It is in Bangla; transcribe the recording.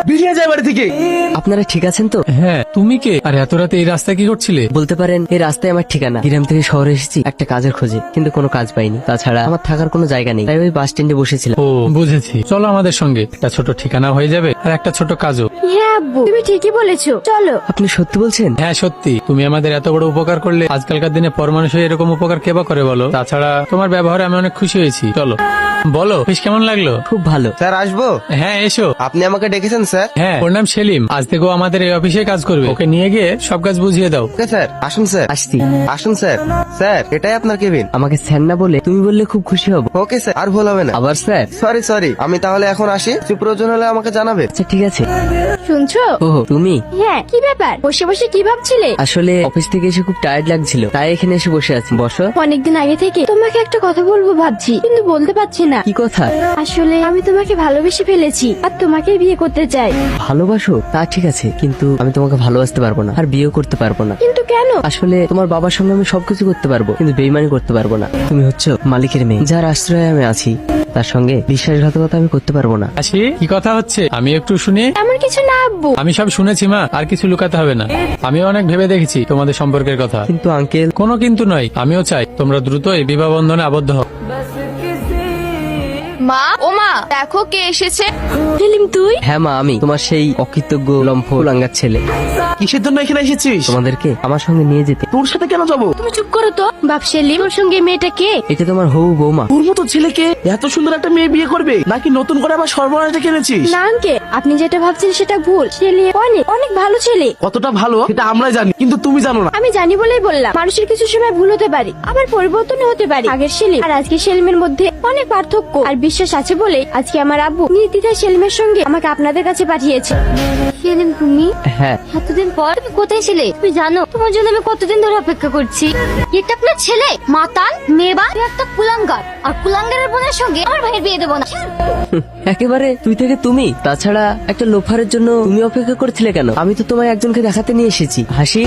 বেরিয়ে যায় বাড়ি থেকে। আপনারা ঠিক আছেন তো? হ্যাঁ, তুমি কে আর এত রাতে এই রাস্তায় কি করছিলে? বলতে পারেন এই রাস্তায় আমার ঠিকানা। গ্রাম থেকে শহরে এসেছি একটা কাজের খোঁজে, কিন্তু কোনো কাজ পাইনি। তাছাড়া আমার থাকার কোনো জায়গা নেই, তাই ওই বাস স্ট্যান্ডে বসেছিলাম। ও বুঝেছি, চলো আমাদের সঙ্গে। একটা ছোট ঠিকানা হয়ে যাবে আর একটা ছোট কাজও। হ্যাঁ আব্বু, তুমি ঠিকই বলেছো, চলো। আপনি সত্যি বলছেন? হ্যাঁ সত্যি, তুমি আমাদের এত বড় উপকার করলে। আজকালকার দিনে পর মানুষ হয়ে এরকম উপকার কে বা করে বলো? তাছাড়া তোমার ব্যবহারে আমি অনেক খুশি হয়েছি। চলো, বলো বেশ কেমন লাগলো? খুব ভালো। স্যার আসবো? হ্যাঁ এসো। আপনি আমাকে ডেকেছেন স্যার? হ্যাঁ, ওর নাম সেলিম। আজ থেকে ও আমাদের এই অফিসে কাজ করবে। ওকে নিয়ে গিয়ে সব কাজ বুঝিয়ে দাও। ওকে স্যার, আসুন স্যার। আসছি। আসুন স্যার। স্যার এটাই আপনার কেবিন। আমাকে স্যার না বলে তুমি বললে খুব খুশি হব। ওকে স্যার, আর ভুল হবে না। আবার স্যার? সরি, আমি তাহলে এখন আসি। কিছু প্রয়োজন হলে আমাকে জানাবে। আচ্ছা ঠিক আছে। শুনছো? ও তুমি? হ্যাঁ, কি ব্যাপার? বসে বসে কি ভাবছিলে? আসলে অফিস থেকে এসে খুব টায়ার্ড লাগছিল, তাই এখানে এসে বসে আছি। বসো। অনেকদিন আগে থেকে তোমাকে একটা কথা বলবো ভাবছি, কিন্তু বলতে পারছি না। কি কথা? আসলে আমি তোমাকে ভালোবেসে ফেলেছি আর তোমাকে বিয়ে করতে চাই। ভালোবাসো? তা ঠিক আছে, কিন্তু আমি তোমাকে ভালোবাসতে পারবো না আর বিয়েও করতে পারবো না। কিন্তু কেন? আসলে তোমার বাবার সঙ্গে আমি সবকিছু করতে পারবো, কিন্তু বেইমানি করতে পারবো না। তুমি হচ্ছে মালিকের মেয়ে, যার আশ্রয়ে আমি আছি। তার সঙ্গে বিশ্বাসঘাতকতা আমি করতে পারবো না। আসি, কি কথা হচ্ছে আমি একটু শুনি। এমন কিছু না আব্বু। আমি সব শুনেছি মা, আর কিছু লুকাতে হবে না। আমিও অনেক ভেবে দেখেছি তোমাদের সম্পর্কের কথা। কিন্তু আঙ্কেল। কোনো কিন্তু নয়, আমিও চাই তোমরা দ্রুত এই বিবাহ বন্ধনে আবদ্ধ হও। মা, ও মা, দেখো কে এসেছে। সেলিম তুই? হ্যাঁ মা, আমি তোমার সেই অকৃতজ্ঞ লম্ফ লাঙ্গার ছেলে। কিসের জন্য এখানে এসেছিস? তোমাদেরকে আমার সঙ্গে নিয়ে যেতে। তোর সাথে কেন যাবো? তুমি চুপ করো তো। বাপ সেলিম, ওর সঙ্গে এই মেয়েটা কে? এটা তোমার হবু বৌমা। তোর মতো ছেলেকে এত সুন্দর একটা মেয়ে বিয়ে করবে নাকি নতুন করে আবার সর্বনাশ ডেকে এনেছিস? না আঙ্কে, আপনি যেটা ভাবছেন সেটা ভুল। সেলিম অনেক অনেক ভালো ছেলে। কতটা ভালো সেটা আমরা জানি, কিন্তু তুমি জানো না। আমি জানি বলেই বললাম, মানুষের কিছু সময় ভুল হতে পারে, আবার পরিবর্তন হতে পারে। আগের সেলিম আর আজকের সেলিমের মধ্যে অনেক পার্থক্য, আর বিশ্বাস আছে বলে আজকে আমার আব্বু নির্দ্বিধায় সেলিমের সঙ্গে আমাকে আপনাদের কাছে পাঠিয়েছে। সেলিম তুমি? হ্যাঁ। এতদিন পর তুমি কোথায় ছিলে? তুমি জানো তোমার জন্য আমি কতদিন ধরে অপেক্ষা করছি। এটা আপনার ছেলে মাতাল মেবা, একটা কুলাঙ্গার, আর কুলাঙ্গারের বোনের সঙ্গে আমার ভাইয়ের বিয়ে দেবো না। একেবারে তুই থেকে তুমি। তাছাড়া একটা লোফারের জন্য তুমি অপেক্ষা করছিলে কেন? আমি তো তোমায় একজনকে দেখাতে নিয়ে এসেছি। হাসি।